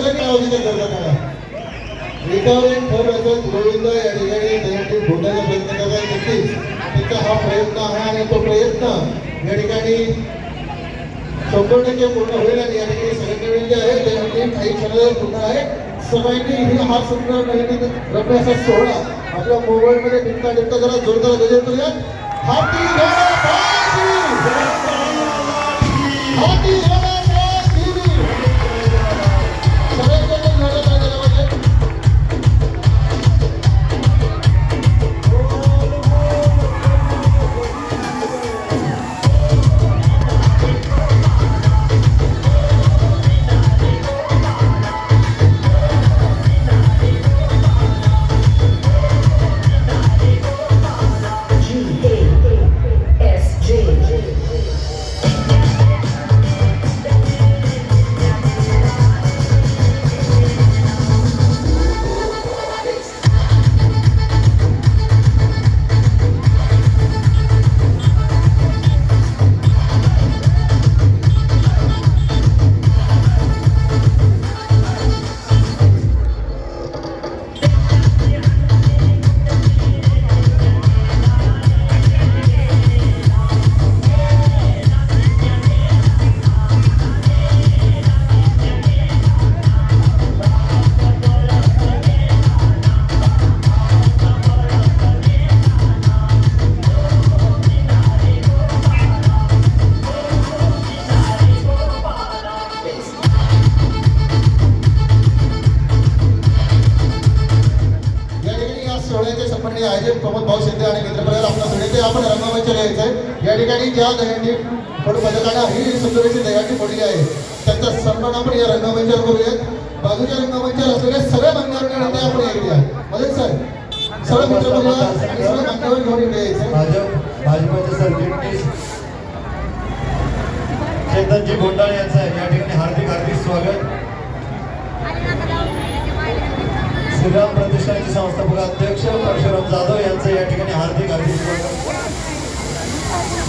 सगळ्यांनी आवडीचं करत करा. एकावर एक थर रचत गोविंद या ठिकाणी दहीहंडी फोडण्याचा प्रयत्न करत आहे. नक्कीच त्यांचा हा प्रयत्न आहे आणि तो प्रयत्न या ठिकाणी 100% पूर्ण होईल. आणि या ठिकाणी सगळ्यांनी विनंती आहे दहीहंडी काही क्षणात पूर्ण आहे. सगळ्यांनी ही हा सुंदर दहीहंडी रमण्याचा सोहळा आपल्या मोबाईलमध्ये टिपता जरा जोरदार गजर करूया. हाती घोडा हाती घोडा आयोजक प्रमोद भाऊ शिंदे आणि मित्रपरिवार आपल्या सगळ्यांचे आपण रंगमंच यायचंय. या ठिकाणी ज्या दहीहंडी फोड पथकाला ही सुंदरशी दहीहंडी फोडली आहे त्यांचा सन्मान आपण या रंगमंचावर करूयात. बाजूच्या रंगमंचावर असलेले सगळे मान्यवर नेते आपण यायचे मदत सर सगळे मित्रपरिवार आणि सगळे मान्यवर घेऊन इकडे यायचे. भाजपचे सरचिटणीस चेतनजी बोंडाळे यांचं या ठिकाणी हार्दिक स्वागत. श्रीराम प्रतिष्ठानचे संस्थापक अध्यक्ष परशुराम जाधव यांचं या ठिकाणी हार्दिक स्वागत.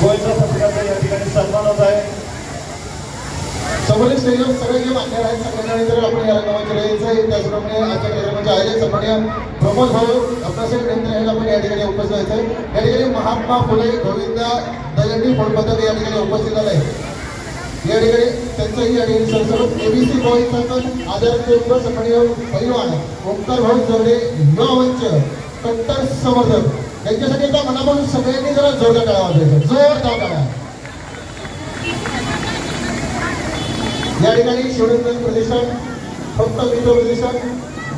गोयचा पथकाचा या ठिकाणी सन्मान होत आहे. समोरील स्टेजवर सगळे जे मान्यवर आहेत सगळ्यांना आपण या रंगमंचाला यायचं. त्याचप्रमाणे आजच्या कार्यक्रमाचे आयोजक सन्माननीय प्रमोद भाऊ आपल्यासाठी आपण या ठिकाणी उपस्थित व्हायचं. या ठिकाणी महात्मा फुले गोविंदा दहीहंडी फोड पथक या ठिकाणी उपस्थित झालं आहे. या ठिकाणी त्यांचंही या ठिकाणी संस्थापक एबीसी बॉयचा पण आदरणीय सन्माननीय पैलवान ओंकार भाऊ जवडे युवा मंच कट्टर समर्थक यांच्यासाठी आता मनापासून सगळ्यांनी जरा जोरदार टाळ्या वाजवायचा जोरदार टाळ्या. या ठिकाणी शिवरंजन प्रतिष्ठान फक्त मित्र प्रतिष्ठान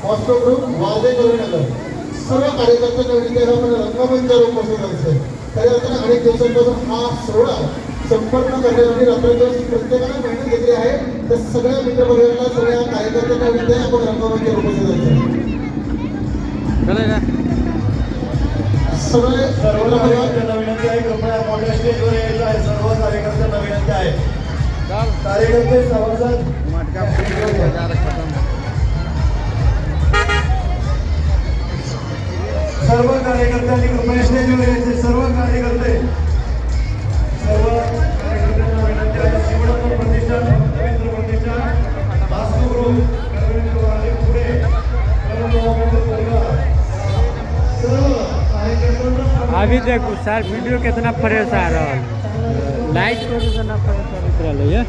मॉस्को ग्रुप वाजे नगर सर्व कार्यकर्त्यांच्या विनंती आपण रंगमंचावर उपस्थित व्हायचं. खऱ्या अर्थाने अनेक दिवसांपासून हा सोहळा संपन्न करण्यासाठी रात्रंदिवस प्रत्येकाने मेहनत घेतली आहे. तर सगळ्या मित्रपरिवाराला सगळ्या कार्यकर्त्यांना विनंती आहे आपण रंगमंचावर उपस्थित व्हायचं. सगळे सर्व कार्यकर्त्यांना विनंती आहे कृपया मोठ्या स्टेजवर यायचं आहे. सर्व कार्यकर्त्यांना विनंती आहे. कार्यकर्ते सभासद सर्व कार्यकर्त्यांनी कृपया स्टेजवर यायचे. सर्व कार्यकर्ते कार्यकर्त्यांना विनंती आहे. शिवरंजन प्रतिष्ठान रवींद्र प्रतिष्ठान मॉस्को ग्रुप पुढे अभी देखो सर वीडियो कितना फ्रेश आ रहा है. लाइट को भी करना फ्रेश आ रहा है.